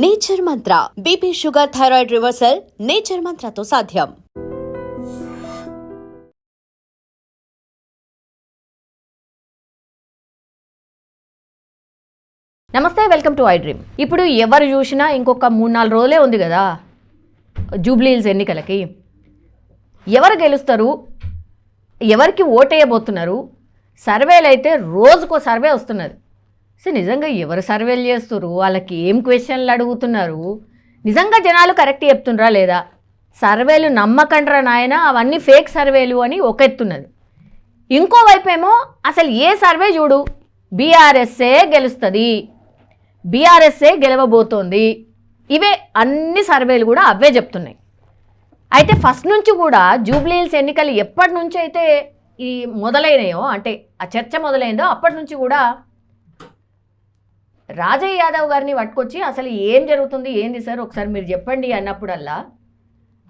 Nature Mantra BP sugar thyroid reversal Nature మంత్రతో సాధ్యం. నమస్తే, వెల్కమ్ టు ఐ డ్రీమ్. ఇప్పుడు ఎవరు చూసినా ఇంకొక 3-4 రోజులే ఉంది కదా జూబ్లీ హిల్స్ ఎన్నికలకి. ఎవరు గెలుస్తారు, ఎవరికి ఓటేయబోతున్నారు? సర్వేలు అయితే రోజుకో సర్వే వస్తున్నది. సో నిజంగా ఎవరు సర్వేలు చేస్తున్నారు, వాళ్ళకి ఏం క్వశ్చన్లు అడుగుతున్నారు, నిజంగా జనాలు కరెక్ట్ చెప్తున్నారా లేదా? సర్వేలు నమ్మకండ్రా నాయన, అవన్నీ ఫేక్ సర్వేలు అని ఒక ఎత్తున్నది. ఇంకోవైపు ఏమో అసలు ఏ సర్వే చూడు బీఆర్ఎస్ఏ గెలుస్తుంది, బీఆర్ఎస్ఏ గెలవబోతోంది, ఇవే అన్ని సర్వేలు కూడా అవే చెప్తున్నాయి. అయితే ఫస్ట్ నుంచి కూడా జూబ్లీ హిల్స్ ఎన్నికలు ఎప్పటి నుంచి అయితే ఈ మొదలైనాయో, అంటే ఆ చర్చ మొదలైందో అప్పటి నుంచి కూడా రాజయ్య యాదవ్ గారిని పట్టుకొచ్చి అసలు ఏం జరుగుతుంది, ఏంది సార్ ఒకసారి మీరు చెప్పండి అన్నప్పుడల్లా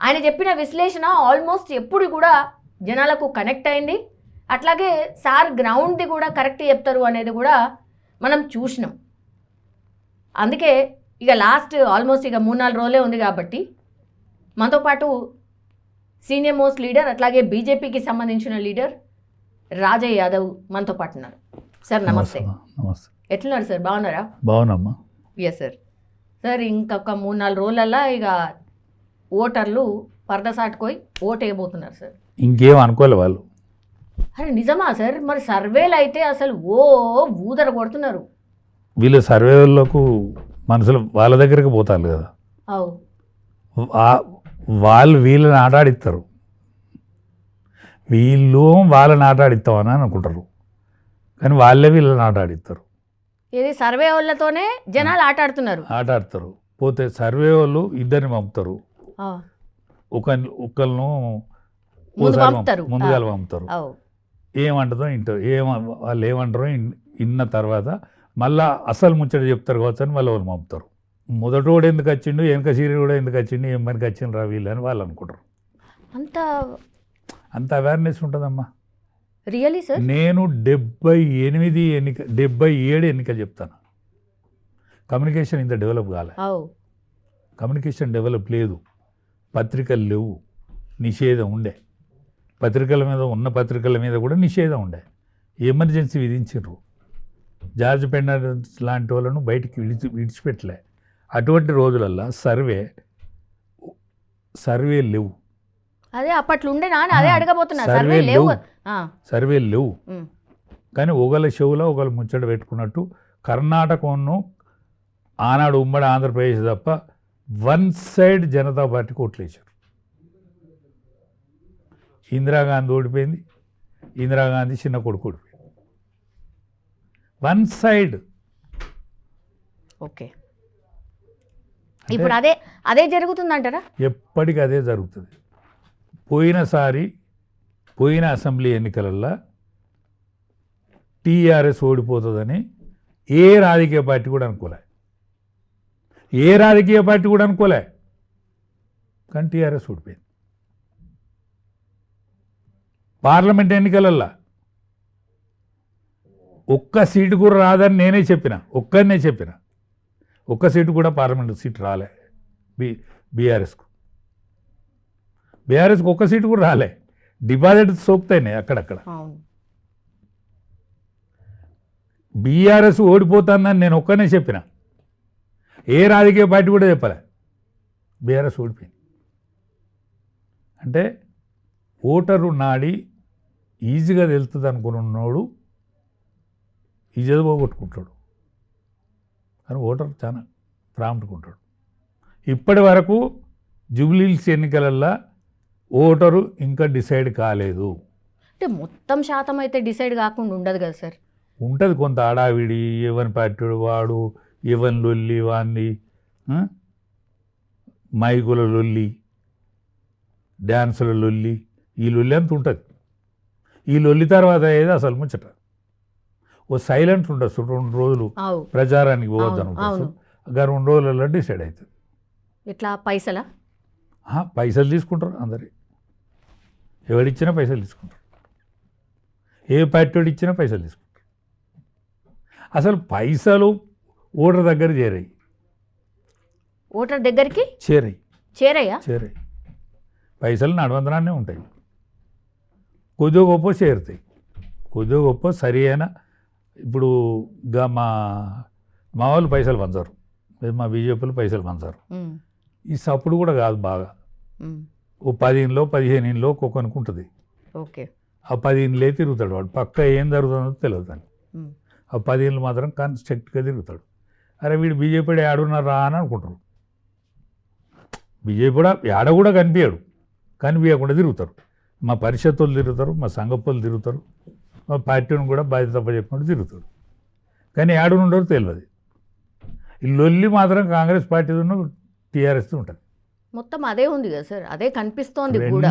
ఆయన చెప్పిన విశ్లేషణ ఆల్మోస్ట్ ఎప్పుడు కూడా జనాలకు కనెక్ట్ అయింది. అట్లాగే సార్ గ్రౌండ్ది కూడా కరెక్ట్ చెప్తారు అనేది కూడా మనం చూసినాం. అందుకే ఇక లాస్ట్ ఆల్మోస్ట్ ఇక 3-4 రోజులే ఉంది కాబట్టి మనతో పాటు సీనియర్ మోస్ట్ లీడర్, అట్లాగే బీజేపీకి సంబంధించిన లీడర్ రాజయ్య యాదవ్ మనతో పాటు ఉన్నారు. సార్ నమస్తే. నమస్తే. ఎట్లున్నారు సార్, బాగున్నారా? బాగున్నామ్మా. Yes sir. సార్ ఇంకొక 3-4 రోజులల్లా ఇక ఓటర్లు పరదసాటుకోయి ఓటు వేయబోతున్నారు సార్. ఇంకేం అనుకోలే వాళ్ళు. అరే నిజమా సార్? మరి సర్వేలు అయితే అసలు ఊదర కొడుతున్నారు. వీళ్ళు సర్వేలకు మనుషులు వాళ్ళ దగ్గరికి పోతారు కదా, అవు వాళ్ళు వీళ్ళని ఆటాడిస్తారు, వీళ్ళు వాళ్ళని ఆటాడిస్తామని అనుకుంటారు, కానీ వాళ్ళే వీళ్ళని ఆటాడిస్తారు. ఇది సర్వే వాళ్ళతోనే జనాలు ఆటాడుతారు. పోతే సర్వే వాళ్ళు ఇద్దరిని పంపుతారు, ఒకళ్ళను ముందుగా పంపుతారు. ఏమంటారో ఇంటారు, వాళ్ళు ఏమంటారో ఇన్న తర్వాత మళ్ళా అసలు ముచ్చట చెప్తారు కావచ్చు అని మళ్ళీ వాళ్ళు పంపుతారు. మొదటోడు ఎందుకు వచ్చిండు, వెనక సీరియల్ కూడా ఎందుకు వచ్చిండు, ఏం పనికి వచ్చిండ్రు రా వీళ్ళు అని వాళ్ళు అనుకుంటారు. అంత అవేర్నెస్ ఉంటుందమ్మా. Really sir? నేను 77 ఎన్నికలు చెప్తాను. కమ్యూనికేషన్ ఇంత డెవలప్ కాలే, కమ్యూనికేషన్ డెవలప్ లేదు, పత్రికలు లేవు, నిషేధం ఉండే, ఉన్న పత్రికల మీద కూడా నిషేధం ఉండే, ఎమర్జెన్సీ విధించారు, జార్జ్ ఫెర్నాండెస్ లాంటి వాళ్ళను బయటికి విడిచిపెట్టలే. అటువంటి రోజులల్లో సర్వే లేవు. అదే అప్పట్లో ఉండేనా, అదే అడగబోతున్నా. సర్వేలు లేవు, కానీ ఒకళ్ళ షోలో ఒకళ్ళు ముచ్చట పెట్టుకున్నట్టు కర్ణాటకను ఆనాడు ఉమ్మడి ఆంధ్రప్రదేశ్ తప్ప వన్ సైడ్ జనతా పార్టీకి ఓట్లేశారు. ఇందిరాగాంధీ ఓడిపోయింది, ఇందిరాగాంధీ చిన్న కొడుకు ఓడిపోయింది, వన్ సైడ్. ఓకే, ఇప్పుడు అదే జరుగుతుందంటారా? ఎప్పటికీ అదే జరుగుతుంది. పోయిన అసెంబ్లీ ఎన్నికలల్లో టీఆర్ఎస్ ఓడిపోతుందని ఏ రాజకీయ పార్టీ కూడా అనుకోలే, కానీ టీఆర్ఎస్ ఓడిపోయింది. పార్లమెంట్ ఎన్నికలల్లో ఒక్క సీటు కూడా రాదని ఒక్కనే చెప్పిన, ఒక్క సీటు కూడా పార్లమెంట్ సీటు రాలే బీఆర్ఎస్కు ఒక్క సీటు కూడా రాలే. డిపాజిట్ సోకుతాయి అక్కడక్కడ. బీఆర్ఎస్ ఓడిపోతుందని నేను ఒక్కనే చెప్పిన, ఏ రాజకీయ పార్టీ కూడా చెప్పలే. బీఆర్ఎస్ ఓడిపోయింది. అంటే ఓటరు నాడి ఈజీగా తెలుస్తుంది అనుకున్నాడు ఈజీగా పోగొట్టుకుంటాడు, కానీ ఓటరు చాలా ప్రాముఖ్యకుంటాడు. ఇప్పటి వరకు జూబ్లీ హిల్స్ ఎన్నికలల్లో ఓటరు ఇంకా డిసైడ్ కాలేదు. అంటే మొత్తం శాతం అయితే డిసైడ్ కాకుండా ఉండదు కదా సార్? ఉంటుంది, కొంత ఆడావిడి, ఎవని పార్టీ వాడు, ఎవని లొల్లి వాంది, మైకుల లొల్లి, డ్యాన్సుల లొల్లి, ఈ లొల్లి అంత ఉంటుంది. ఈ లొల్లి తర్వాత ఏదో అసలు ముచ్చట ఓ సైలెంట్ ఉంటుంది. 2 రోజులు ప్రచారానికి పోవద్దు అనుకుంటుంది, 2 రోజులలో డిసైడ్ అవుతుంది. ఇట్లా పైసలు తీసుకుంటారు అందరి, ఎవడిచ్చినా పైసలు తీసుకుంటారు, ఏ పార్టీ వాడు ఇచ్చినా పైసలు తీసుకుంటారు. అసలు పైసలు ఓటర్ దగ్గర చేరాయి, ఓటర్ దగ్గరికి చేరాయి చేరయ్యా? పైసలు నడవందరానే ఉంటాయి, కొద్దిగా గొప్ప చేరుతాయి, కొద్దిగా గొప్ప సరి అయిన. ఇప్పుడు మా వాళ్ళు పైసలు పంచరు, మా బీజేపీలు పైసలు పంచరు. ఈ సప్పుడు కూడా కాదు బాగా, ఓ 10 ఇంట్లో 15 ఇంట్లో ఒక్కొక్కనికి ఉంటుంది. ఓకే, ఆ 10 ఇంట్లే తిరుగుతాడు వాడు, పక్క ఏం జరుగుతుందో తెలియదు అని. ఆ 10 ఇంట్లు మాత్రం స్ట్రిక్ట్గా తిరుగుతాడు. అరే వీడు బీజేపీ ఆడున్నారా అని అనుకుంటారు. బీజేపీ కూడా ఆడ కూడా కనిపించకుండా తిరుగుతారు. మా పరిషత్తులు తిరుగుతారు, మా సంఘపులు తిరుగుతారు, మా పార్టీని కూడా బాధ్యత చెప్పినట్టు తిరుగుతారు. కానీ ఆడునుండరు తెలియదు. ఈ లొల్లి మాత్రం కాంగ్రెస్ పార్టీతో టీఆర్ఎస్ ఉంటుంది. మొత్తం అదే ఉంది కదా సార్, అదే కనిపిస్తోంది కూడా.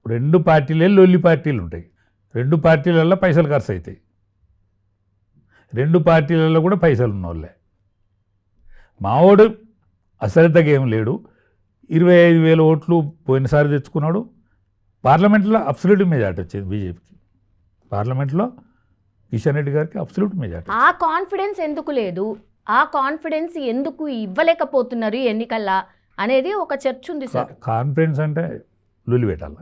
రెండు పార్టీలే లొల్లి పార్టీలు ఉంటాయి. 2 పార్టీలలో పైసలు ఖర్చు అవుతాయి. 2 పార్టీలలో కూడా పైసలు ఉన్నోళ్ళే. మావాడు అసలితగా ఏం లేడు, 25,000 ఓట్లు పోయినసారి తెచ్చుకున్నాడు. పార్లమెంట్లో అబ్సల్యూట్ మెజార్టీ వచ్చింది బీజేపీకి. పార్లమెంట్లో కిషన్ రెడ్డి గారికి అబ్సల్యూట్ మెజార్టీ. ఆ కాన్ఫిడెన్స్ ఎందుకు లేదు, ఆ కాన్ఫిడెన్స్ ఎందుకు ఇవ్వలేకపోతున్నారు ఎన్నికల్లా అనేది ఒక చర్చ ఉంది సార్. కాన్ఫిడెన్స్ అంటే లొల్లి పెట్టాల,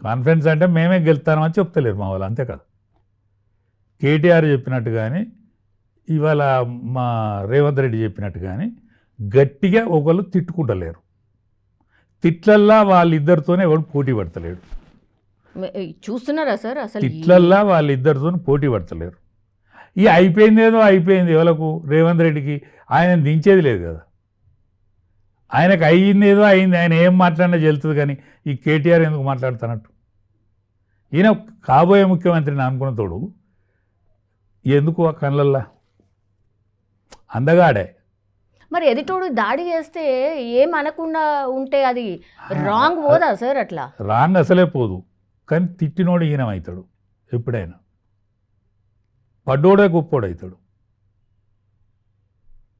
కాన్ఫిడెన్స్ అంటే మేమే గెలుస్తామని చెప్తలేరు మా వాళ్ళు, అంతే కదా. కేటీఆర్ చెప్పినట్టు కానీ ఇవాళ మా రేవంత్ రెడ్డి చెప్పినట్టు కానీ గట్టిగా ఒకళ్ళు తిట్టుకుంటలేరు. తిట్లల్లా వాళ్ళిద్దరితోనే ఎవరు పోటీ పడతలేడు. చూస్తున్నారా సార్, అసలు తిట్లల్లా వాళ్ళిద్దరితో పోటీ పడతలేరు. ఈ అయిపోయింది ఎవరికి, రేవంత్ రెడ్డికి. ఆయన దించేది లేదు కదా, ఆయనకు అయింది, ఆయన ఏం మాట్లాడినా చెల్తుంది. కానీ ఈ కేటీఆర్ ఎందుకు మాట్లాడుతున్నట్టు, ఈయన కాబోయే ముఖ్యమంత్రిని అనుకున్న తోడు ఎందుకు ఆ కళ్ళల్లా అందగాడే. మరి ఎదుటోడు దాడి చేస్తే ఏమనకుండా ఉంటే అది రాంగ్ పోదా సార్? అట్లా రాంగ్ అసలే పోదు, కానీ తిట్టినోడు ఈయనమవుతాడు. ఎప్పుడైనా పడ్డోడే గొప్పోడవుతాడు.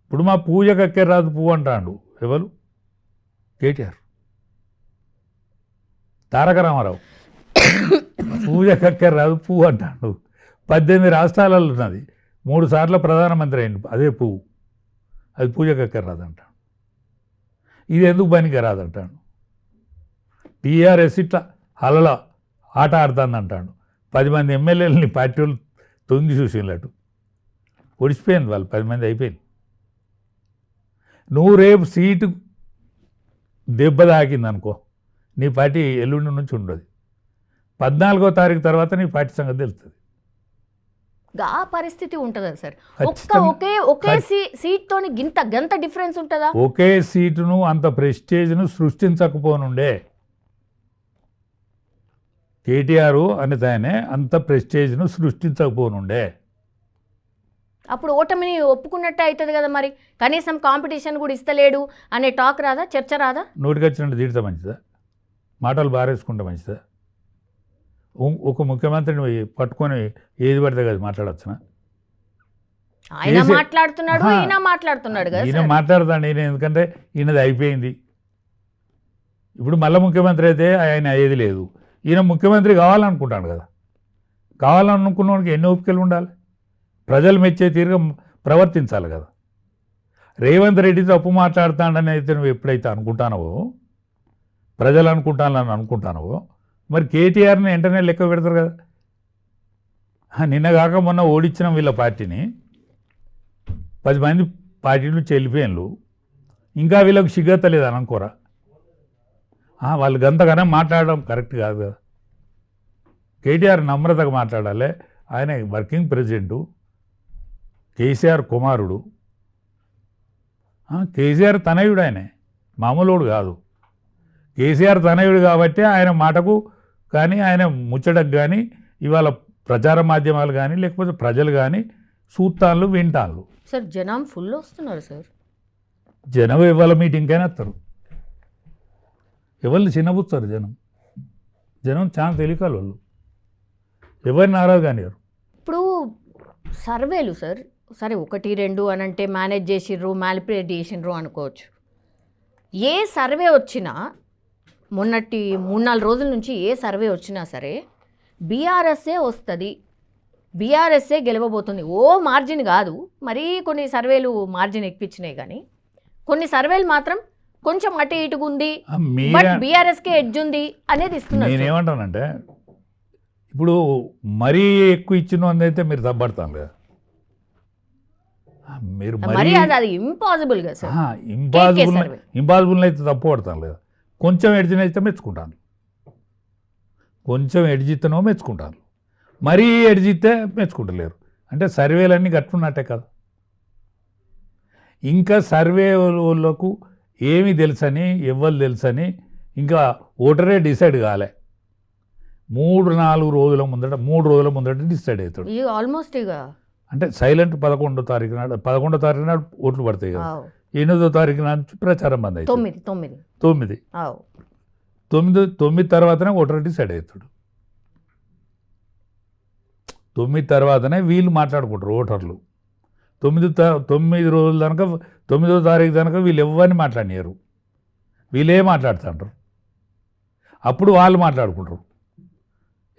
ఇప్పుడు మా పూజకు అక్కెర్రాదు పువ్వు అంటాడు ఎవరు? కేటీఆర్. తారక రామారావు పూజకు అక్కెర్రాదు పువ్వు అంటాడు. 18 రాష్ట్రాలలో ఉన్నది, 3 సార్లు ప్రధానమంత్రి అయింది అదే పువ్వు. అది పూజకు అక్కెర్రాదంటాడు. ఇది ఎందుకు పనికి రాదంటాడు. టీఆర్ఎస్ ఇట్లా హలలో ఆట ఆడుతుందంటాడు. 10 మంది ఎమ్మెల్యేలని పార్టీ వాళ్ళు తొంగి చూసినట్టు ఒడిచిపోయింది వాళ్ళు, 10 మంది అయిపోయింది. నువ్వు రేపు సీటు దెబ్బ తాకిందనుకో, నీ పార్టీ ఎల్లుండి నుంచి ఉండదు. 14వ తారీఖు తర్వాత నీ పార్టీ సంగతి తెలుస్తుంది. ఆ పరిస్థితి ఉంటుందా సార్? ఒకే సీట్తో గంత డిఫరెన్స్ ఉంటుందా? ఒకే సీటును అంత ప్రెస్టేజ్ను సృష్టించకపోనుండే కేటీఆర్ అనేదాయనే అంత ప్రెస్టేజ్ను సృష్టించకపోనుండే. అప్పుడు ఓటమిని ఒప్పుకున్నట్టే అవుతుంది కదా. మరి కనీసం కాంపిటీషన్ కూడా ఇస్తలేడు అనే టాక్ రాదా, చర్చ రాదా? నోటికి వచ్చినట్టు తీడితే మంచిదా, మాటలు బారేసుకుంటే మంచిదా? ఒక ముఖ్యమంత్రిని పట్టుకొని ఏది పడితే కదా మాట్లాడచ్చునా? ఆయన మాట్లాడుతున్నాడు, ఈయన మాట్లాడుతున్నాడు కదా. ఈయన మాట్లాడతాడు, ఈయన ఎందుకంటే ఈయనది అయిపోయింది. ఇప్పుడు మళ్ళీ ముఖ్యమంత్రి అయితే ఆయన అయ్యేది లేదు. ఈయన ముఖ్యమంత్రి కావాలనుకుంటాడు కదా. కావాలనుకున్నవాడికి ఎన్ని ఓపికలు ఉండాలి, ప్రజలు మెచ్చే తీరుగా ప్రవర్తించాలి కదా. రేవంత్ రెడ్డి తప్పు మాట్లాడుతాడని అయితే నువ్వు ఎప్పుడైతే అనుకుంటానవో, ప్రజలు అనుకుంటానని అనుకుంటానవో, మరి కేటీఆర్ని వెంటనే లెక్క పెడతారు కదా. నిన్నగాక మొన్న ఓడించిన వీళ్ళ పార్టీని 10 మంది పార్టీలు చెల్లిపోయినలు, ఇంకా వీళ్ళకు సిగ్గత లేదు అనుకోరా? వాళ్ళు గంతగానే మాట్లాడడం కరెక్ట్ కాదు కదా. కేటీఆర్ నమ్రతగా మాట్లాడాలి. ఆయన వర్కింగ్ ప్రెసిడెంటు, కేసీఆర్ కుమారుడు, కేసీఆర్ తనయుడు, ఆయనే మామూలుడు కాదు. కేసీఆర్ తనయుడు కాబట్టి ఆయన మాటకు కానీ ఆయన ముచ్చటకు కానీ ఇవాళ ప్రచార మాధ్యమాలు కానీ లేకపోతే ప్రజలు కానీ చూస్తాన్లు వింటాన్లు. సార్ జనం ఫుల్ వస్తున్నారు సార్. జనం ఇవాళ మీటింగ్కైనా వస్తారు, ఎవరిని చిన్నపుచ్చారు జనం చాలా తెలియకాలి వాళ్ళు, ఎవరిని నారాజు కానీ. ఇప్పుడు సర్వేలు సార్, సరే 1, 2 అని అంటే మేనేజ్ చేసిర్రు, మ్యానిపులేట్ చేసిర్రు అనుకోవచ్చు. ఏ సర్వే వచ్చినా మొన్నటి 3-4 రోజుల నుంచి ఏ సర్వే వచ్చినా సరే బీఆర్ఎస్ఏ వస్తుంది, బీఆర్ఎస్ఏ గెలవబోతుంది. ఓ మార్జిన్ కాదు, మరీ కొన్ని సర్వేలు మార్జిన్ ఎక్కించినాయి, కానీ కొన్ని సర్వేలు మాత్రం కొంచెం అటు ఇటుగా ఉంది, మీరే బట్ బీఆర్ఎస్కే ఎడ్జ్ ఉంది అనేది ఇస్తున్నారు. నేనేమంటానంటే ఇప్పుడు మరీ ఎక్కువ ఇచ్చిన అయితే మీరు తప్పడతాను కదా, మీరు మరి అది ఇంపాసిబుల్ కదా సార్. ఇంపాసిబుల్ అయితే తప్పు పడతాను లేదా, కొంచెం ఎడ్జినైతే మెచ్చుకుంటాను, కొంచెం ఎడ్జితేనో మెచ్చుకుంటాను, మరీ ఎడ్జితే మెచ్చుకుంటలేరు. అంటే సర్వేలన్నీ గట్టున్నట్టే కదా. ఇంకా సర్వే వాళ్ళకు ఏమి తెలుసని ఎవ్వరు తెలుసని ఇంకా ఓటరే డిసైడ్ కాలే. 3-4 రోజుల ముందట డిసైడ్ అవుతాడు. ఆల్మోస్ట్ ఇక అంటే సైలెంట్ 11వ తారీఖు నాడు ఓట్లు పడతాయి కదా, 8వ తారీఖు నుంచి ప్రచారం బంద్ అవుతుంది. 9 తర్వాతనే ఓటర్ డిసైడ్ అవుతాడు. 9 తర్వాతనే వీళ్ళు మాట్లాడుకుంటారు ఓటర్లు. 9 రోజుల దాకా 9వ తారీఖు దాకా వీళ్ళు ఎవరిని మాట్లాడినారు, వీళ్ళే మాట్లాడుతుంటారు. అప్పుడు వాళ్ళు మాట్లాడుకుంటారు,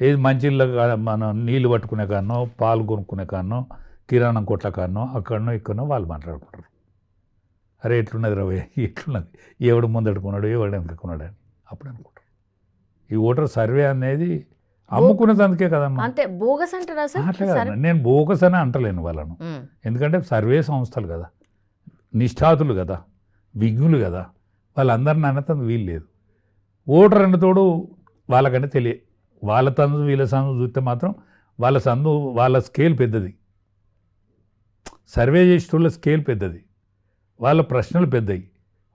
ఏది మంచిళ్ళ మన నీళ్ళు పట్టుకునే కాన్నో, పాలు కొనుక్కునే కాన్నో, కిరాణం కొట్ల కాన్నో, అక్కడనో ఇక్కడనో వాళ్ళు మాట్లాడుకుంటారు. అరే ఎట్లున్నది రవే, ఎట్లున్నది, ఎవడు ముందడుకున్నాడు, ఎవడు వెనకకున్నాడు అని అప్పుడు అనుకుంటారు. ఈ ఓటర్ సర్వే అనేది అమ్ముకునేది అందుకే కదమ్మా. అంతే బోగస్ అంటారా సార్? అట్లా కదా, నేను బోగస్ అని అంటలేను వాళ్ళను. ఎందుకంటే సర్వే సంస్థలు కదా, నిష్ఠాతులు కదా, విఘ్నులు కదా, వాళ్ళందరిని అన్నతందు వీలు లేదు. ఓటర్ అన్నతోడు వాళ్ళకంటే వాళ్ళ తందు వీళ్ళ సందు చూస్తే మాత్రం వాళ్ళ స్కేల్ పెద్దది, సర్వే చేసేటోళ్ళ స్కేల్ పెద్దది, వాళ్ళ ప్రశ్నలు పెద్దవి,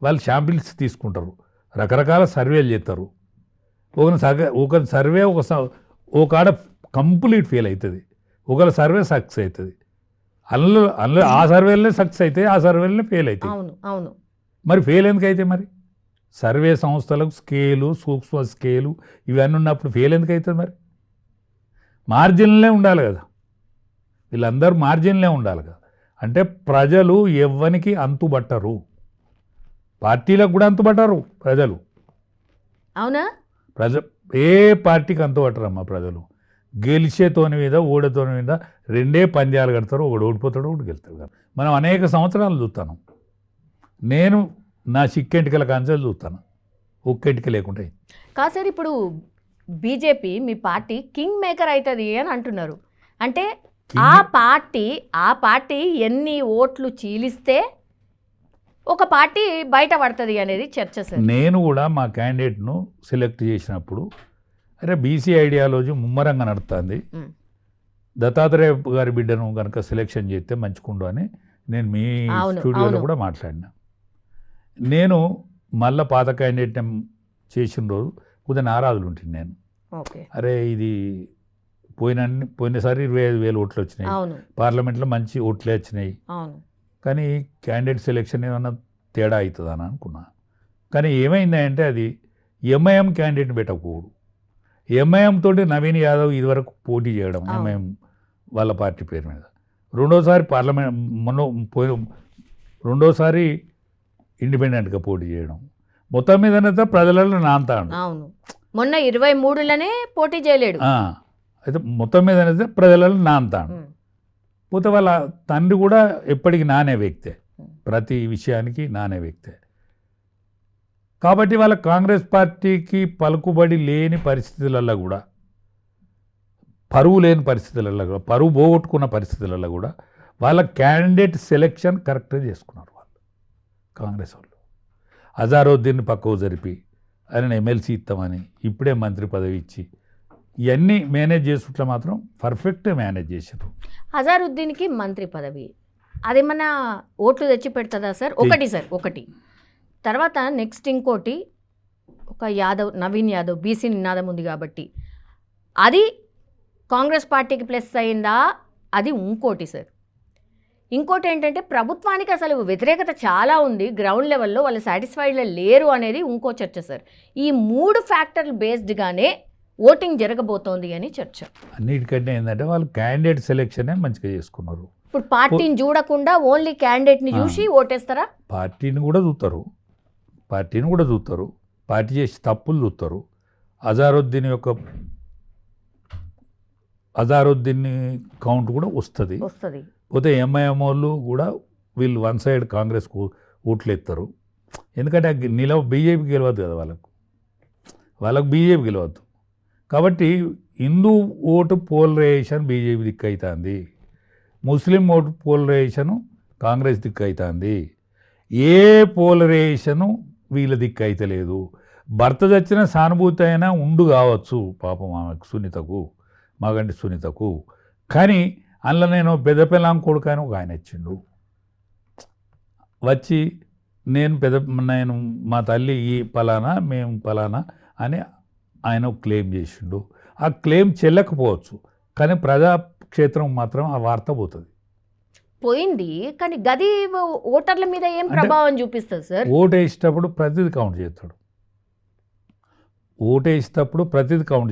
వాళ్ళు శాంపిల్స్ తీసుకుంటారు, రకరకాల సర్వేలు చేస్తారు. ఒక సర్వే ఒక ఆడ కంప్లీట్ ఫెయిల్ అవుతుంది, ఒకళ్ళ సర్వే సక్సెస్ అవుతుంది. అందులో ఆ సర్వేలనే సక్సెస్ అవుతాయి, ఆ సర్వేలనే ఫెయిల్ అవుతాయి. అవును. మరి ఫెయిల్ ఎందుకు అయితే? మరి సర్వే సంస్థలకు స్కేలు, సూక్ష్మ స్కేలు ఇవన్నీ ఉన్నప్పుడు ఫెయిల్ ఎందుకు అవుతుంది? మరి మార్జిన్లే ఉండాలి కదా, వీళ్ళందరూ మార్జిన్లే ఉండాలి కదా. అంటే ప్రజలు ఎవ్వనికి అంతుబట్టరు, పార్టీలకు కూడా అంతుబట్టరు ప్రజలు. అవునా? ఏ పార్టీకి అంతుబట్టరమ్మా ప్రజలు. గెలిచేతోని మీద ఓడేతోని మీద 2 పంద్యాలు కడతారు, ఒకడు ఓడిపోతాడు, ఒకటి గెలుతాడు కదా. మనం అనేక సంవత్సరాలు చూస్తాను. నేను నా చిక్కెంటికల కాంచెలు చూస్తాను, ఒక్కెంటిక లేకుండా. కాదు సార్, ఇప్పుడు బీజేపీ మీ పార్టీ కింగ్ మేకర్ అవుతుంది అని అంటున్నారు. అంటే ఆ పార్టీ ఎన్ని ఓట్లు చీలిస్తే ఒక పార్టీ బయట పడుతుంది అనేది చర్చ సార్. నేను కూడా మా క్యాండిడేట్ను సెలెక్ట్ చేసినప్పుడు అరే బీసీ ఐడియాలజీ ముమ్మరంగా నడుస్తుంది, దత్తాత్రేయ గారి బిడ్డను కనుక సెలెక్షన్ చేస్తే మంచిగుండు అని నేను మీ స్టూడియోలో కూడా మాట్లాడినా. నేను మళ్ళీ పాత క్యాండిడేట్ చేసిన రోజు కొద్దిగా నారాజులు ఉంటుంది. నేను అరే ఇది పోయినసారి 25,000 ఓట్లు వచ్చినాయి, పార్లమెంట్లో మంచి ఓట్లే వచ్చినాయి, కానీ క్యాండిడేట్ సెలెక్షన్ ఏమన్నా తేడా అవుతుందని అనుకున్నా. కానీ ఏమైందంటే అది ఎంఐఎం క్యాండిడేట్ పెట్టకూడదు. ఎంఐఎం తోటి నవీన్ యాదవ్ ఇదివరకు పోటీ చేయడం ఎంఐఎం వాళ్ళ పార్టీ పేరు మీద, రెండోసారి ఇండిపెండెంట్గా పోటీ చేయడం, మొత్తం మీద ప్రజలలో నాంతాడు. మొన్న 23లోనే పోటీ చేయలేడు. అయితే మొత్తం మీద ప్రజలలో నాంతాడు. పోతే వాళ్ళ తండ్రి కూడా ఎప్పటికీ నానే వ్యక్తే, ప్రతి విషయానికి నానే వ్యక్తే. కాబట్టి వాళ్ళ కాంగ్రెస్ పార్టీకి పలుకుబడి లేని పరిస్థితులలో కూడా, పరువు లేని పరిస్థితులలో కూడా, పరువు పోగొట్టుకున్న పరిస్థితులలో కూడా వాళ్ళ క్యాండిడేట్ సెలెక్షన్ కరెక్ట్గా చేసుకున్నారు వాళ్ళు కాంగ్రెస్ వాళ్ళు. అజారుద్దీన్ పక్కకు జరిపి ఆయన ఎమ్మెల్సీ ఇస్తామని ఇప్పుడే మంత్రి పదవి ఇచ్చి ఇవన్నీ మేనేజ్ చేసుకుంటే మాత్రం పర్ఫెక్ట్గా మేనేజ్ చేశారు. అజారుద్దీన్కి మంత్రి పదవి అదేమన్నా ఓట్లు తెచ్చి పెడుతుందా సార్? ఒకటి తర్వాత నెక్స్ట్ ఇంకోటి, ఒక నవీన్ యాదవ్ బీసీ నినాదం ఉంది కాబట్టి అది కాంగ్రెస్ పార్టీకి ప్లస్ అయిందా? అది ఇంకోటి సార్. ఇంకోటి ఏంటంటే ప్రభుత్వానికి అసలు వ్యతిరేకత చాలా ఉంది, గ్రౌండ్ లెవెల్లో వాళ్ళు సాటిస్ఫైడ్లో లేరు అనేది ఇంకో చర్చ సార్. ఈ 3 ఫ్యాక్టర్లు బేస్డ్గానే ఓటింగ్ జరగబోతోంది అని చర్చ. అన్నిటికంటే ఏంటంటే వాళ్ళు క్యాండిడేట్ సెలెక్షనే మంచిగా చేసుకున్నారు. ఇప్పుడు పార్టీని చూడకుండా ఓన్లీ క్యాండిడేట్ని చూసి ఓటేస్తారా? పార్టీని కూడా చూస్తారు, పార్టీ చేసి తప్పులు చూస్తారు. అజారుద్దీన్ కౌంట్ కూడా వస్తుంది. పోతే ఎంఐఎం వాళ్ళు కూడా వీళ్ళు వన్ సైడ్ కాంగ్రెస్కు ఓట్లు ఎత్తారు. ఎందుకంటే బీజేపీ గెలవద్దు కదా వాళ్ళకు బీజేపీ గెలవద్దు. కాబట్టి హిందూ ఓటు పోలరైజేషన్ బీజేపీ దిక్కు అవుతుంది, ముస్లిం ఓటు పోలరైజేషను కాంగ్రెస్ దిక్కు అవుతుంది, ఏ పోలరైజేషను వీళ్ళ దిక్కు అయితే లేదు. భర్త చచ్చిన సానుభూతి అయినా ఉండు కావచ్చు పాపం ఆమెకు, సునీతకు, మగంటి సునీతకు. కానీ అందులో నేను పెద్ద పిల్లం కొడుకు అని ఒక ఆయన వచ్చిండు, వచ్చి నేను మా తల్లి ఈ పలానా మేము పలానా అని ఆయన క్లెయిమ్ చేసిండు. ఆ క్లెయిమ్ చెల్లకపోవచ్చు, కానీ ప్రజాక్షేత్రం మాత్రం ఆ వార్త పోతుంది. పోయింది, కానీ గది ఓటర్ల మీద ఏం ప్రభావం చూపిస్తుంది సార్? ఓటు వేసేటప్పుడు ప్రతిదీ కౌంట్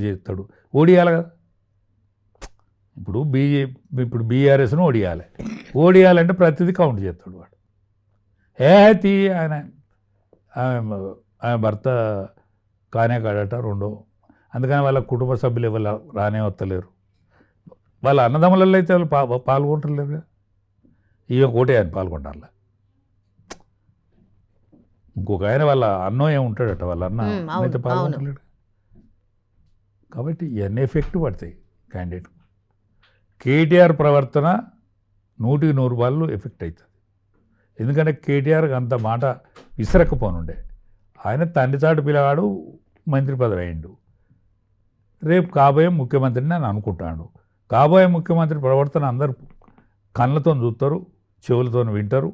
చేస్తాడు, ఓడియాలి కదా. ఇప్పుడు బీఆర్ఎస్ను ఓడియాలంటే ప్రతిదీ కౌంట్ చేస్తాడు వాడు. ఆయన భర్త కానే కాడట రెండో, అందుకని వాళ్ళ కుటుంబ సభ్యులు ఎవరు రానే వస్తలేరు. వాళ్ళ అన్నదమ్ములలో అయితే వాళ్ళు పాల్గొంటలేరు కదా. ఈమె కోటే ఆయన పాల్గొంటారు. ఇంకొక ఆయన వాళ్ళ అన్నయ్య ఉంటాడట, వాళ్ళ అన్న అయితే పాల్గొంటలేడు. కాబట్టి ఇవన్నీ ఎఫెక్ట్ పడతాయి క్యాండిడేట్. కేటీఆర్ ప్రవర్తన 100% ఎఫెక్ట్ అవుతుంది. ఎందుకంటే కేటీఆర్కి అంత మాట విసరకపోనుండే. ఆయన తండ్రి చాటు పిల్లగాడు మంత్రి పదవి అయిండు, రేపు కాబోయే ముఖ్యమంత్రిని అని అనుకుంటాడు. కాబోయే ముఖ్యమంత్రి ప్రవర్తన అందరూ కళ్ళతో చూస్తారు, చెవులతో వింటారు,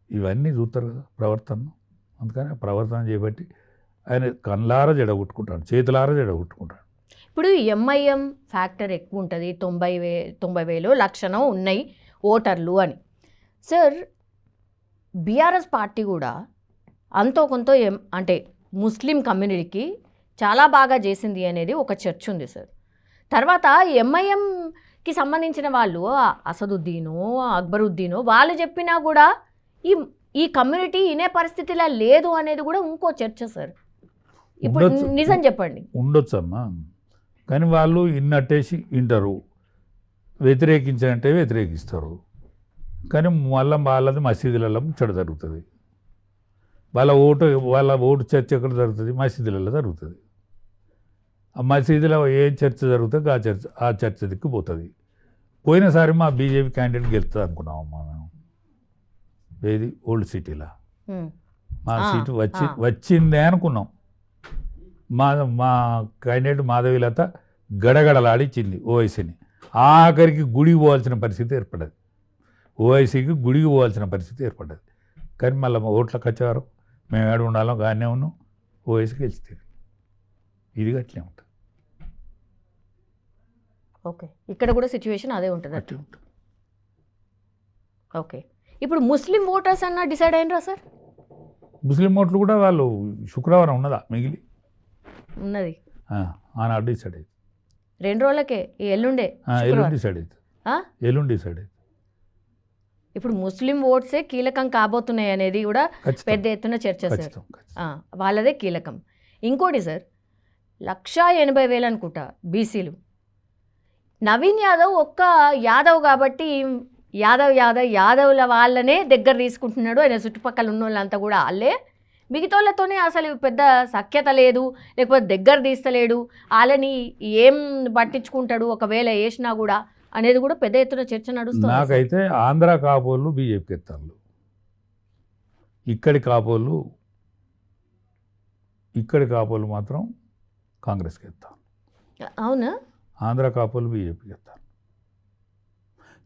ఇవన్నీ చూస్తారు కదా ప్రవర్తనను. అందుకని ప్రవర్తన చేపట్టి ఆయన కళ్ళారా జడగొట్టుకుంటాడు, చేతులారా జడగొట్టుకుంటాడు. ఇప్పుడు ఎంఐఎం ఫ్యాక్టర్ ఎక్కువ ఉంటుంది, 90,000 లక్షణం ఉన్నాయి ఓటర్లు అని. సార్, బీఆర్ఎస్ పార్టీ కూడా అంతో కొంత అంటే ముస్లిం కమ్యూనిటీకి చాలా బాగా చేసింది అనేది ఒక చర్చ ఉంది సార్. తర్వాత ఎంఐఎంకి సంబంధించిన వాళ్ళు అసదుద్దీనో అక్బరుద్దీనో వాళ్ళు చెప్పినా కూడా ఈ కమ్యూనిటీ ఇనే పరిస్థితిలా లేదు అనేది కూడా ఇంకో చర్చ సార్. ఇప్పుడు నిజం చెప్పండి. ఉండొచ్చమ్మా, కానీ వాళ్ళు ఇన్నట్టేసి వింటారు, వ్యతిరేకించాలంటే వ్యతిరేకిస్తారు. కానీ మళ్ళీ వాళ్ళది మసీదులలో ముచ్చట జరుగుతుంది, వాళ్ళ ఓటు చర్చ ఎక్కడ జరుగుతుంది? మసీదులలో జరుగుతుంది. ఆ మసీదులో ఏం చర్చ జరుగుతుంది ఆ చర్చ దిక్కు పోతుంది. పోయినసారి మా బీజేపీ క్యాండిడేట్ గెలుస్తుంది అనుకున్నామమ్మా మేము, ఏది ఓల్డ్ సిటీలో మా సీటు వచ్చిందే అనుకున్నాం. మా క్యాండిడేట్ మాధవీలత గడగడలాడిచ్చింది ఓవైసీని. ఆఖరికి గుడికి పోవాల్సిన పరిస్థితి ఏర్పడ్డది, ఓవైసీకి గుడికి పోవాల్సిన పరిస్థితి ఏర్పడ్డది. కానీ మళ్ళీ ఓట్లకు వచ్చేవారు మేము ఏడు ఉండాలో గానే ఉన్నాం, ఓవైసీకి గెలిచి ఇది అట్లే ఉంటుంది. ఓకే, ఇక్కడ కూడా సిచ్యువేషన్ అదే ఉంటుంది. అట్లే ఉంటుంది. ఓకే, ఇప్పుడు ముస్లిం ఓటర్స్ అన్న డిసైడ్ అయినరా సార్? ముస్లిం ఓట్లు కూడా వాళ్ళు శుక్రవారం ఉన్నదా మిగిలి ఉన్నది, ఆనాడు డిసైడ్ అయింది. 2 రోజులకే, ఎల్లుండి డిసైడ్ అవుతుంది, ఎల్లుండి డిసైడ్ అవుతుంది. ఇప్పుడు ముస్లిం ఓట్సే కీలకం కాబోతున్నాయి అనేది కూడా పెద్ద ఎత్తున చర్చ సార్. వాళ్ళదే కీలకం. ఇంకోటి సార్, 180,000 అనుకుంటా బీసీలు. నవీన్ యాదవ్ ఒక్క యాదవ్ కాబట్టి యాదవ్ల వాళ్ళనే దగ్గర తీసుకుంటున్నాడు. ఆయన చుట్టుపక్కల ఉన్న వాళ్ళంతా కూడా వాళ్ళే, మిగతాళ్ళతోనే అసలు పెద్ద సఖ్యత లేదు, లేకపోతే దగ్గర తీస్తలేడు, వాళ్ళని ఏం పట్టించుకుంటాడు ఒకవేళ వేసినా కూడా అనేది కూడా పెద్ద ఎత్తున చర్చ నడుస్తుంది. నాకైతే ఆంధ్ర కాపోళ్ళు బీజేపీకి ఎత్తారు, ఇక్కడి కాపోళ్ళు మాత్రం కాంగ్రెస్కి ఎత్తారు. అవునా? ఆంధ్ర కాపోళ్ళు బీజేపీకి ఎత్తారు.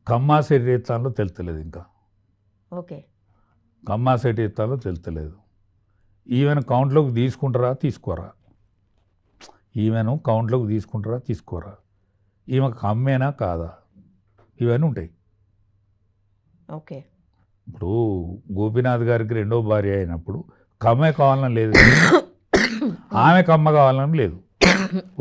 కమ్మాశెట్టి ఎత్తాలో తెలుస్తలేదు ఇంకా. ఓకే, కమ్మాశెట్టి ఎత్తాలో తెలుస్తలేదు. ఈవెన్ కౌంట్లోకి తీసుకుంటారా తీసుకోరా, ఈమె కమ్మేనా కాదా, ఇవన్నీ ఉంటాయి. ఓకే, ఇప్పుడు గోపీనాథ్ గారికి 2వ భార్య అయినప్పుడు కమ్మే కావాలని లేదు, ఆమె కమ్మ కావాలని లేదు.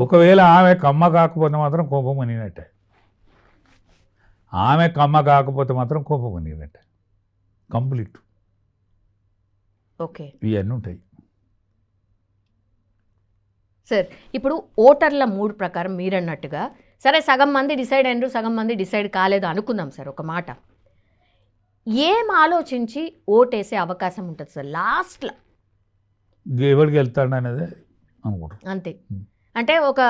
ఒకవేళ ఆమె కమ్మ కాకపోతే మాత్రం కోపం మునిగినట్టే, కంప్లీట్. ఓకే, ఇవన్నీ ఉంటాయి సార్. ఇప్పుడు ఓటర్ల మూడ్ ప్రకారం మీరన్నట్టుగా సరే సగం మంది డిసైడ్ అయినరు, సగం మంది డిసైడ్ కాలేదు అనుకుందాం సార్ ఒక మాట. ఏం ఆలోచించి ఓటేసే అవకాశం ఉంటుంది సార్ లాస్ట్లో? ఎవరికి వెళ్తాడు అనేది అనుకుంటారు. అంతే. అంటే ఒక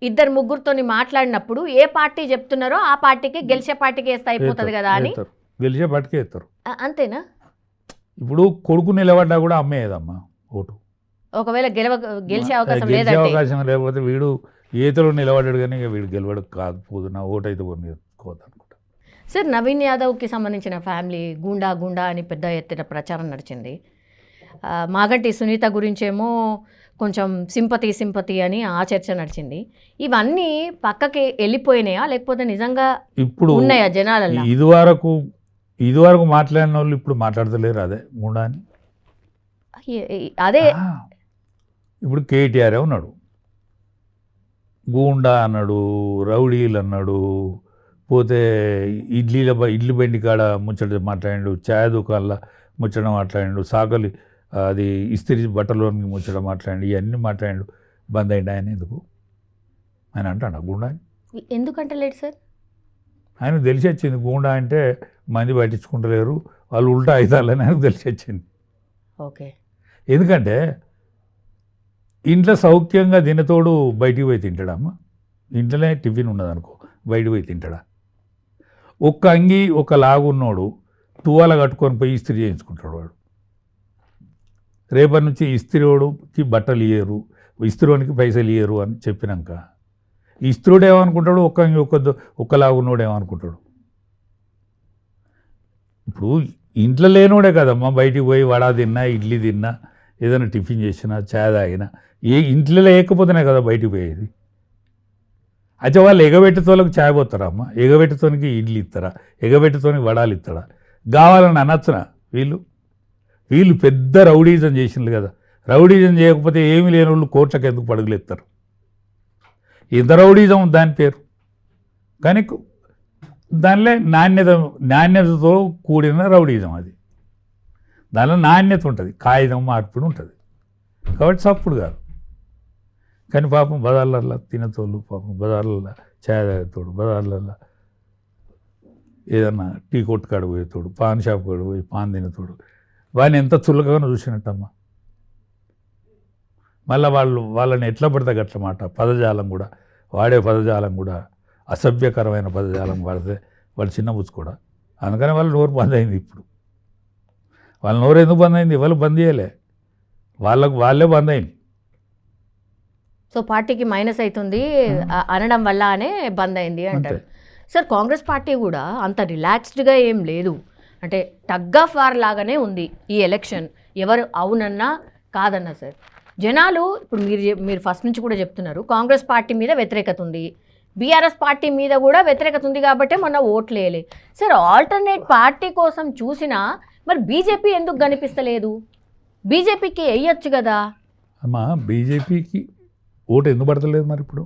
ఇద్దరు ముగ్గురితోని మాట్లాడినప్పుడు ఏ పార్టీ చెప్తున్నారో ఆ పార్టీకి గెలిచే పార్టీకి వేస్తే అయిపోతుంది కదా అని. గెలిచే పార్టీకి వేస్తారు. అంతేనా? ఇప్పుడు కొడుకు నిలబడ్డా కూడా అమ్మేదమ్మా ఓటు. ఒకవేళ గెలిచే అవకాశం గెలిచే లేదంటే, అవకాశం లేకపోతే వీడు ఏతలో నిలబడ్డాడు కానీ ఇక వీడు గెలవడు కాకపోదు, నా ఓటు అయితే కొనుక్కోవద్దు అనుకుంటా. సార్ నవీన్ యాదవ్కి సంబంధించిన ఫ్యామిలీ గుండా అని పెద్ద ఎత్తున ప్రచారం నడిచింది. మాగంటి సునీత గురించేమో కొంచెం సింపతి అని ఆ చర్చ నడిచింది. ఇవన్నీ పక్కకి వెళ్ళిపోయినాయా లేకపోతే నిజంగా ఇప్పుడు ఉన్నాయా జనాలలో? ఇదివరకు మాట్లాడిన వాళ్ళు ఇప్పుడు మాట్లాడతలేరు అదే గుండా అని. అదే ఇప్పుడు కేటీఆర్ ఉన్నాడు, గూండా అన్నాడు, రౌడీలు అన్నాడు, పోతే ఇడ్లీ బండి కాడ ముచ్చట మాట్లాడాడు, ఛాయ్ దుకాణంలో ముచ్చట మాట్లాడాడు, సాకలి అది ఇస్త్రీ బట్టలోని ముచ్చట మాట్లాడి ఇవన్నీ మాట్లాడాడు. బంద్ అయింది ఆయన ఎందుకు ఆయన అంటాడు గూండా అని. ఎందుకంటే లేడు సార్, ఆయనకు తెలిసి వచ్చింది గూండా అంటే మంది పట్టించుకుంటలేరు వాళ్ళు ఉల్టా అవుతారని ఆయనకు తెలిసి వచ్చింది. ఓకే. ఎందుకంటే ఇంట్లో సౌఖ్యంగా తినతోడు బయటికి పోయి తింటాడమ్మా. ఇంట్లోనే టిఫిన్ ఉన్నదనుకో బయటికి పోయి తింటాడా? ఒక్క అంగి ఒక లాగున్నోడు తువాల కట్టుకొని పోయి ఇస్త్రీ చేయించుకుంటాడు. వాడు రేపటి నుంచి ఇస్త్రీవాడికి బట్టలు ఇయ్యరు, ఇస్త్రీవానికి పైసలు ఇయ్యరు అని చెప్పినాక ఇస్త్రీడు ఏమనుకుంటాడు, ఒక్క అంగి ఒక్క లాగున్నోడు ఏమనుకుంటాడు? ఇప్పుడు ఇంట్లో లేనోడే కదమ్మా బయటికి పోయి వడా తిన్నా, ఇడ్లీ తిన్నా, ఏదైనా టిఫిన్ చేసినా, ఛాయ్ తాగినా, ఇంట్లో లేకపోతేనే కదా బయటికి పోయేది. అయితే వాళ్ళు ఎగబెట్టుతోళ్ళకి ఛాయ్ పోతారమ్మా, ఎగబెట్టుతోనికి ఇడ్లీ ఇస్తారా, ఎగబెట్టుతోనికి వడాలు ఇస్తారా? కావాలని అనొచ్చునా? వీళ్ళు పెద్ద రౌడీజం చేసిండ్రు కదా. రౌడీజం చేయకపోతే ఏమీ లేని వాళ్ళు కోట్లకు ఎందుకు పడుగులేస్తారు? ఎంత రౌడీజం దాని పేరు. కానీ దానిలో నాణ్యతతో కూడిన రౌడీజం అది. దానిలో నాణ్యత ఉంటుంది, కాగితం మార్పిడి ఉంటుంది, కాబట్టి చప్పుడు కాదు. కానీ పాపం బజార్లల్లో తినతోళ్ళు, పాపం బజార్లలో ఛాయ్ తాగేతోడు, బజార్లలో ఏదన్నా టీ కొట్టు కాడ పోయేతోడు, పాన్ షాప్ కాడ పోయి పాన్ తినేతోడు, వాడిని ఎంత చులకగానో చూసినట్టమ్మా. మళ్ళీ వాళ్ళని ఎట్లా పడితే గట్ల మాట పదజాలం కూడా వాడే పదజాలం కూడా అసభ్యకరమైన పదజాలం వాడితే వాళ్ళు చిన్నబుచ్చుకోడా. అందుకని వాళ్ళ నోరు బంద్ అయింది. ఇప్పుడు వాళ్ళ నోరు ఎందుకు బంద్ అయింది? వాళ్ళు బంద్ చేయలే, వాళ్ళే బంద్ అయింది. సో పార్టీకి మైనస్ అవుతుంది అనడం వల్ల అనే బంద్ అయింది అంటారు. సార్ కాంగ్రెస్ పార్టీ కూడా అంత రిలాక్స్డ్గా ఏం లేదు, అంటే టగ్ ఆఫ్ వార్ లాగానే ఉంది ఈ ఎలక్షన్. ఎవరు అవునన్నా కాదన్నా సార్ జనాలు ఇప్పుడు మీరు ఫస్ట్ నుంచి కూడా చెప్తున్నారు కాంగ్రెస్ పార్టీ మీద వ్యతిరేకత ఉంది, బీఆర్ఎస్ పార్టీ మీద కూడా వ్యతిరేకత ఉంది కాబట్టి మొన్న ఓట్లు వేయలే. సార్ ఆల్టర్నేట్ పార్టీ కోసం చూసినా మరి బీజేపీ ఎందుకు కనిపిస్తలేదు? బీజేపీకి వేయచ్చు కదా అమ్మా. బీజేపీకి ఓటు ఎందుకు పడతలేదు మరి ఇప్పుడు?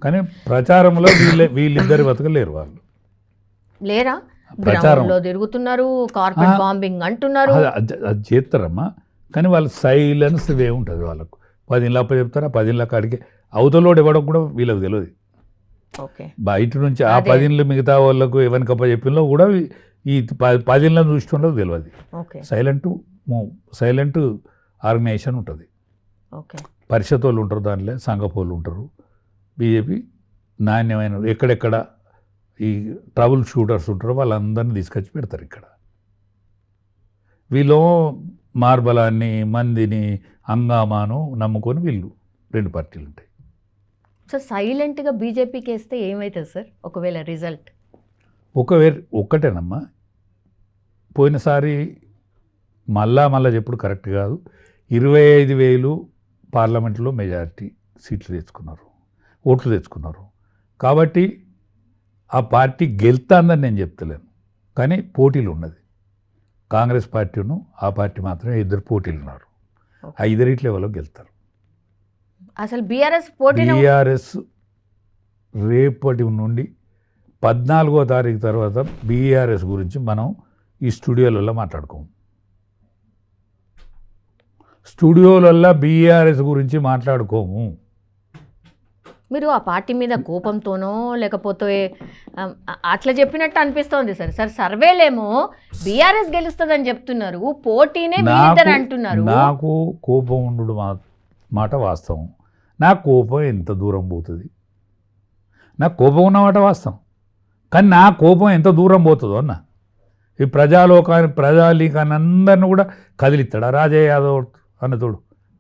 కానీ ప్రచారంలో వీళ్ళిద్దరు బతకలేరు. వాళ్ళు లేరా? ప్రచారంలో తిరుగుతున్నారు, కార్పెట్ బాంబింగ్ అంటున్నారు, అది చేస్తారమ్మా. కానీ వాళ్ళ సైలెన్స్ ఇదే ఉంటుంది. వాళ్ళకు 10 ఇళ్ళ చెప్తారా, 10 ఇళ్ళ కాడికి అవతలోడు ఇవ్వడం కూడా వీళ్ళకి తెలియదు. బయట నుంచి ఆ 10 ఇళ్ళు మిగతా వాళ్ళకు ఎవరికప్ప చెప్పినలో కూడా ఈ 10 ఇళ్ళని చూసుకోవడం తెలియదు. సైలెంట్ ఆర్గనైజేషన్ ఉంటుంది. పరిషత్ వాళ్ళు ఉంటారు, దానిలో సంఘపోళ్ళు ఉంటారు. బీజేపీ నాణ్యమైన ఎక్కడెక్కడ ఈ ట్రబుల్ షూటర్స్ ఉంటారో వాళ్ళందరినీ తీసుకొచ్చి పెడతారు ఇక్కడ. వీళ్ళు మార్బలాన్ని, మందిని, హంగామాను నమ్ముకొని వీళ్ళు 2 పార్టీలు ఉంటాయి. సో సైలెంట్గా బీజేపీకి వేస్తే ఏమవుతుంది సార్ ఒకవేళ రిజల్ట్? ఒక్కటేనమ్మా. పోయినసారి మళ్ళా చెప్పుడు కరెక్ట్ కాదు, 25,000 పార్లమెంట్లో మెజారిటీ సీట్లు తెచ్చుకున్నారు, ఓట్లు తెచ్చుకున్నారు. కాబట్టి ఆ పార్టీ గెలుతుందని నేను చెప్తలేను, కానీ పోటీలు ఉన్నది. కాంగ్రెస్ పార్టీను ఆ పార్టీ మాత్రమే 2 పోటీలు ఉన్నారు. ఆ 2 లెవెల్లో గెలుతారు. అసలు బీఆర్ఎస్ రేపటి నుండి 14వ తారీఖు తర్వాత బీఆర్ఎస్ గురించి మనం ఈ స్టూడియోలలో మాట్లాడుకోము. స్టూడియోలలో బీఆర్ఎస్ గురించి మాట్లాడుకోము. మీరు ఆ పార్టీ మీద కోపంతోనో లేకపోతే అట్లా చెప్పినట్టు అనిపిస్తోంది సార్. సార్ సర్వేలేమో బీఆర్ఎస్ గెలుస్తుందని చెప్తున్నారు, పోటీనే వీళ్ళిద్దరు అంటున్నారు. నాకు కోపం ఉండు మాట వాస్తవం. నా కోపం ఎంత దూరం పోతుంది, నాకు కోపం ఉన్నమాట వాస్తవం. కానీ నా కోపం ఎంత దూరం పోతుందో అన్న, ఈ ప్రజాలీకాన్ని అందరిని కూడా కదిలిస్తాడు రాజయ్య యాదవ్ అన్నతోడు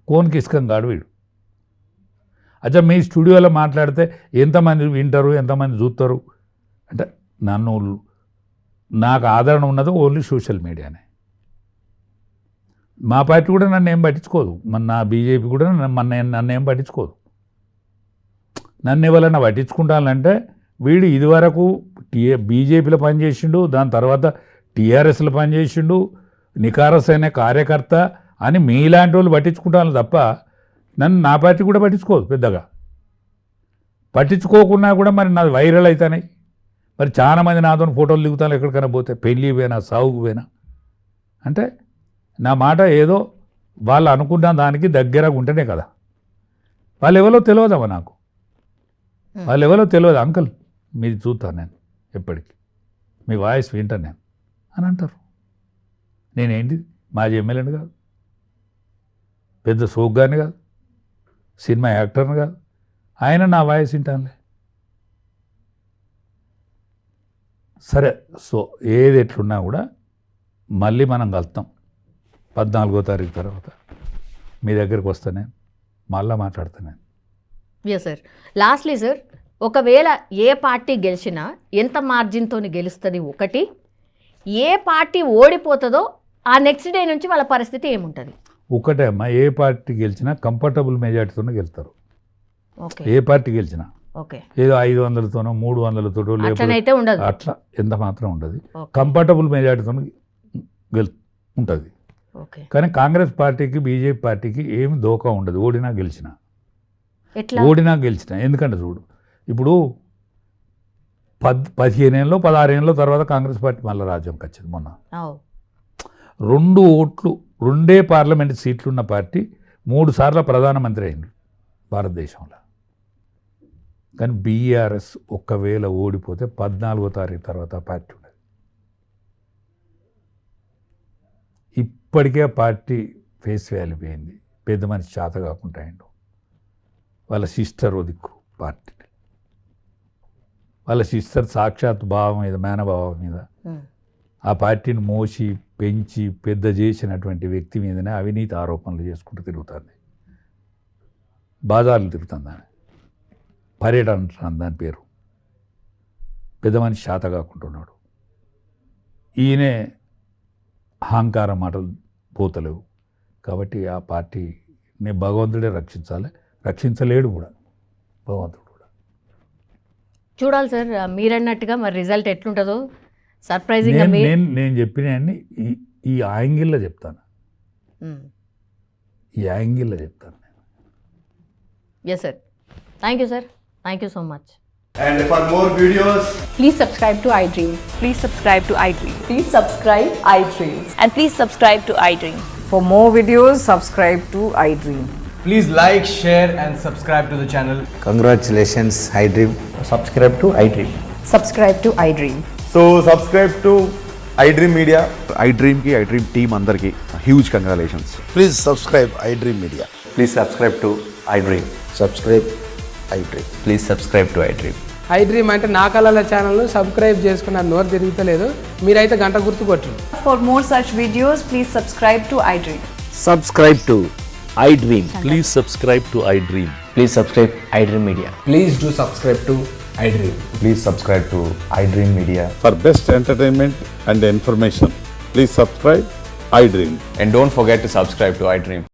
కోన్కి ఇసుకం కాడు వీడు. అచ్చా మీ స్టూడియోలో మాట్లాడితే ఎంతమంది వింటారు, ఎంతమంది చూస్తారు అంటే నాకు ఆదరణ ఉన్నది ఓన్లీ సోషల్ మీడియానే. మా పార్టీ కూడా నన్ను ఏం పట్టించుకోదు, నా బీజేపీ కూడా నన్ను ఏం పట్టించుకోదు. నన్ను ఎవరైనా పట్టించుకుంటానంటే వీడు ఇదివరకు బీజేపీలో పనిచేసిండు, దాని తర్వాత టీఆర్ఎస్లో పనిచేసిండు, నికారసైన కార్యకర్త అని మీలాంటి వాళ్ళు పట్టించుకుంటాను తప్ప నన్ను నా పార్టీ కూడా పట్టించుకోదు పెద్దగా. పట్టించుకోకున్నా కూడా మరి నాది వైరల్ అవుతాయి. మరి చాలామంది నాతో ఫోటోలు దిగుతాను ఎక్కడికైనా పోతే, పెళ్ళి పోయినా సాగుకు పోయినా. అంటే నా మాట ఏదో వాళ్ళు అనుకున్న దానికి దగ్గరగా ఉంటేనే కదా. వాళ్ళు ఎవరో తెలియదమ్మా నాకు, వాళ్ళు ఎవరో తెలియదు. అంకుల్ మీది చూస్తాను నేను ఎప్పటికీ, మీ వాయిస్ వింటాను నేను అని అంటారు. నేనేంటి మాజీ ఎమ్మెల్యేని కాదు, పెద్ద సోగ్గాని కాదు, సినిమా యాక్టర్ని కాదు, ఆయన నా వాయిస్ వింటానులే. సరే, సో ఏది ఎట్లున్నా కూడా మళ్ళీ మనం కలుస్తాం 14వ తారీఖు తర్వాత. మీ దగ్గరికి వస్తాను నేను, మళ్ళీ మాట్లాడతాను నేను. Yes sir. లాస్ట్లీ సార్, ఒకవేళ ఏ పార్టీ గెలిచినా ఎంత మార్జిన్తో గెలుస్తుంది ఒకటి, ఏ పార్టీ ఓడిపోతుందో ఆ నెక్స్ట్ డే నుంచి వాళ్ళ పరిస్థితి ఏముంటుంది? ఒకటే అమ్మా, ఏ పార్టీ గెలిచినా కంఫర్టబుల్ మెజార్టీతోనే గెలుస్తారు. ఏ పార్టీ గెలిచినా ఏదో 500తోనో 300తోనో లేకపోతే ఉండదు, అట్లా ఎంత మాత్రం ఉండదు. కంఫర్టబుల్ మెజార్టీతో ఉంటుంది. కానీ కాంగ్రెస్ పార్టీకి బీజేపీ పార్టీకి ఏమి దోకా ఉండదు, ఓడినా గెలిచినా. ఎందుకంటే చూడు, ఇప్పుడు 15 ఏళ్ళలో 16 ఏళ్ళ తర్వాత కాంగ్రెస్ పార్టీ మళ్ళీ రాజ్యంకి వచ్చింది. మొన్న 2 ఓట్లు 2 పార్లమెంట్ సీట్లు ఉన్న పార్టీ 3 సార్లు ప్రధానమంత్రి అయింది భారతదేశంలో. కానీ బీఆర్ఎస్ ఒక్కవేళ ఓడిపోతే 14వ తారీఖు తర్వాత పార్టీ ఉండదు. ఇప్పటికే పార్టీ ఫేస్ వాల్యూ పోయింది, పెద్ద మనిషి చేత కాకుండా అయిండు. వాళ్ళ సిస్టర్ దిక్కు పార్టీ, వాళ్ళ సిస్టర్ సాక్షాత్ భావం మీద, మేనభావం మీద ఆ పార్టీని మోసి పెంచి పెద్ద చేసినటువంటి వ్యక్తి మీదనే అవినీతి ఆరోపణలు చేసుకుంటూ తిరుగుతుంది. బాజార్లు తిరుగుతుంది, పర్యటన అంటున్నాను దాని పేరు. పెద్ద మనిషి శాత కాకుంటున్నాడు. ఈయనే అహంకారం మాటలు పోతలేవు. కాబట్టి ఆ పార్టీని భగవంతుడే రక్షించాలి, రక్షించలేడు కూడా భగవంతుడు కూడా. చూడాలి సార్, మీరన్నట్టుగా మరి రిజల్ట్ ఎట్లుంటుందో సర్ప్రైజింగ్. నేను చెప్పినవన్నీ ఈ యాంగిల్లో చెప్తాను, ఈ యాంగిల్లో చెప్తాను నేను. Yes sir, thank you sir, thank you so much. And for more videos, please subscribe to iDream. Please subscribe to iDream. Please subscribe iDream. And please subscribe to iDream. For more videos, subscribe to iDream. please like, share and subscribe to the channel. Congratulations, iDream. Subscribe to iDream. Subscribe to iDream. So subscribe to iDream Media. iDream ki iDream team andarki huge congratulations. Please subscribe iDream Media. Please subscribe to iDream. Subscribe iDream. Please subscribe to iDream. iDream అంటే నా కళల ఛానల్ను subscribe చేసుకున్న నోరు తిరుగుతలేదు, మీరైతే గంట గుర్తు కొట్టండి. For more such videos, please subscribe to iDream. Subscribe to iDream. Please subscribe to iDream. Please subscribe iDream Media. Please do subscribe to iDream. Please subscribe to iDream Media. For best entertainment and information, please subscribe iDream. And don't forget to subscribe to iDream.